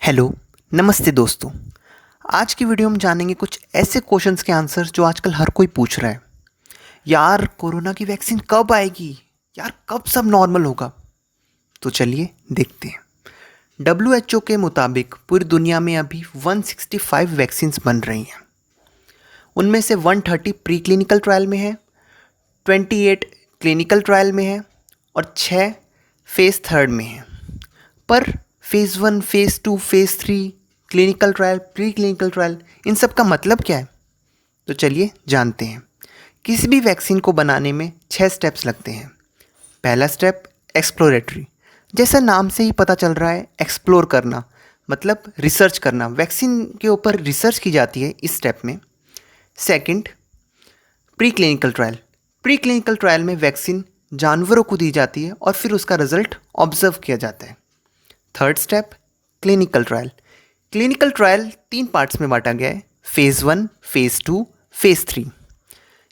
Hello, नमस्ते दोस्तों। आज की वीडियो में जानेंगे कुछ ऐसे क्वेश्चंस के आंसर जो आजकल हर कोई पूछ रहा है। यार कोरोना की वैक्सीन कब आएगी? यार कब सब नॉर्मल होगा? तो चलिए देखते हैं। डब्ल्यूएचओ के मुताबिक पूरी दुनिया में अभी 165 वैक्सीन्स बन रही हैं। उनमें से 130 प्री क्लिनिकल ट्रायल में है, 28 क्लिनिकल ट्रायल में है और 6 फेज़ थर्ड में है। पर phase 1, phase 2, phase 3, clinical trial, pre clinical trial, इन सब का मतलब क्या है? तो चलिए जानते हैं। किसी भी वैक्सीन को बनाने में 6 स्टेप्स लगते हैं। पहला स्टेप एक्सप्लोरेटरी, जैसा नाम से ही पता चल रहा है, एक्सप्लोर करना मतलब रिसर्च करना। वैक्सीन के ऊपर रिसर्च की जाती है इस स्टेप में। Second, pre clinical trial. Pre clinical trial में वैक्सीन जानवरों को दी जाती है और फिर उसका रिजल्ट ऑब्जर्व किया जाता है। Third step clinical trial. Clinical trial 3 parts में बांटा गया है, phase 1, phase 2, phase 3।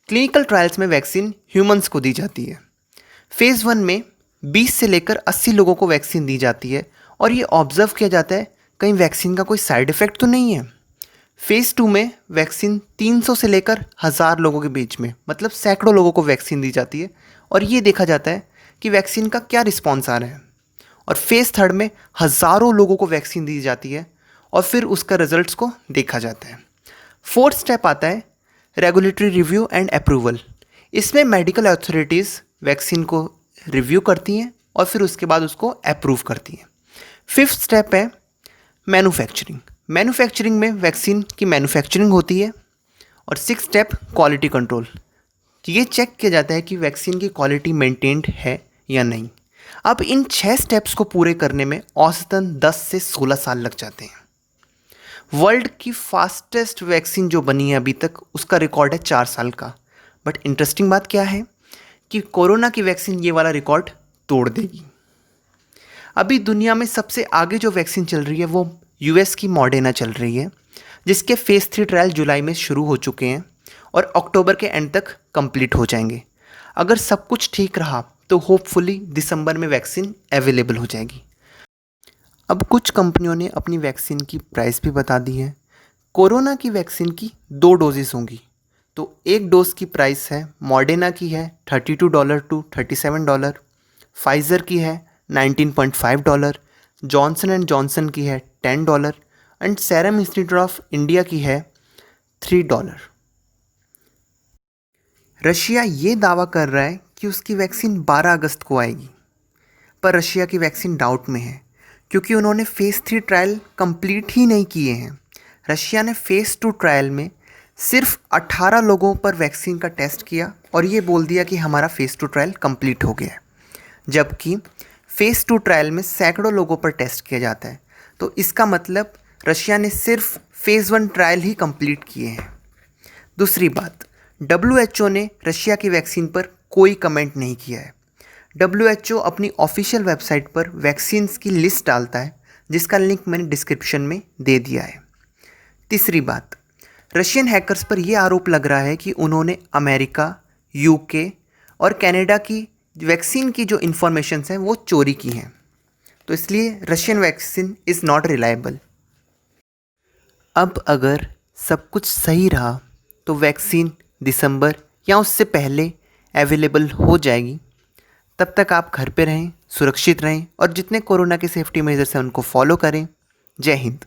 Clinical trials में वैक्सीन ह्यूमंस को दी जाती है। फेज़ 1 में 20 से लेकर 80 लोगों को वैक्सीन दी जाती है और ये ऑब्जर्व किया जाता है कहीं वैक्सीन का कोई साइड इफ़ेक्ट तो नहीं है। फेज़ 2 में वैक्सीन 300 से लेकर 1000 लोगों के बीच में मतलब सैकड़ों लोगों को वैक्सीन दी जाती है और ये देखा जाता है कि वैक्सीन का क्या रिस्पॉन्स आ रहा है। और फेज़ थर्ड में हज़ारों लोगों को वैक्सीन दी जाती है और फिर उसका रिजल्ट्स को देखा जाता है। फोर्थ स्टेप आता है रेगुलेटरी रिव्यू एंड अप्रूवल। इसमें मेडिकल अथॉरिटीज़ वैक्सीन को रिव्यू करती हैं और फिर उसके बाद उसको अप्रूव करती हैं। फिफ्थ स्टेप है मैन्युफैक्चरिंग। मैन्युफैक्चरिंग में वैक्सीन की मैन्युफैक्चरिंग होती है। और सिक्स स्टेप क्वालिटी कंट्रोल। ये चेक किया जाता है कि वैक्सीन की क्वालिटी मेंटेन्ड है या नहीं। अब इन 6 स्टेप्स को पूरे करने में औसतन 10 से 16 साल लग जाते हैं। वर्ल्ड की फास्टेस्ट वैक्सीन जो बनी है अभी तक, उसका रिकॉर्ड है 4 साल का। बट इंटरेस्टिंग बात क्या है कि कोरोना की वैक्सीन ये वाला रिकॉर्ड तोड़ देगी। अभी दुनिया में सबसे आगे जो वैक्सीन चल रही है वो यूएस की मॉडर्ना चल रही है, जिसके फेज़ 3 ट्रायल जुलाई में शुरू हो चुके हैं और अक्टूबर के एंड तक कंप्लीट हो जाएंगे। अगर सब कुछ ठीक रहा तो होपफुली दिसंबर में वैक्सीन अवेलेबल हो जाएगी। अब कुछ कंपनियों ने अपनी वैक्सीन की प्राइस भी बता दी है। कोरोना की वैक्सीन की 2 डोजेस होंगी, तो एक डोज की प्राइस है मॉडर्ना की है $32 टू $37, फाइज़र की है $19.5, जॉनसन एंड जॉनसन की है $10 and serum institute of India की है $3। रशिया ये दावा कर रहा है कि उसकी वैक्सीन 12 अगस्त को आएगी, पर रशिया की वैक्सीन डाउट में है क्योंकि उन्होंने फेज़ 3 ट्रायल कंप्लीट ही नहीं किए हैं। रशिया ने फेज़ 2 ट्रायल में सिर्फ 18 लोगों पर वैक्सीन का टेस्ट किया और ये बोल दिया कि हमारा फेज़ 2 ट्रायल कंप्लीट हो गया है, जबकि फेज़ 2 ट्रायल में सैकड़ों लोगों पर टेस्ट किया जाता है। तो इसका मतलब रशिया ने सिर्फ फेज़ 1 ट्रायल ही कंप्लीट किए हैं। दूसरी बात, डब्ल्यूएचओ ने रशिया की वैक्सीन पर कोई कमेंट नहीं किया है। डब्ल्यूएचओ अपनी ऑफिशियल वेबसाइट पर वैक्सीन्स की लिस्ट डालता है, जिसका लिंक मैंने डिस्क्रिप्शन में दे दिया है। तीसरी बात, रशियन हैकर्स पर यह आरोप लग रहा है कि उन्होंने अमेरिका, यूके और कनाडा की वैक्सीन की जो इन्फॉर्मेशंस हैं वो चोरी की हैं, तो इसलिए Russian vaccine is not reliable. अब अगर सब कुछ सही रहा तो वैक्सीन दिसंबर या उससे पहले अवेलेबल हो जाएगी। तब तक आप घर पे रहें, सुरक्षित रहें और जितने कोरोना के सेफ्टी मेजर्स हैं उनको फॉलो करें। जय हिंद।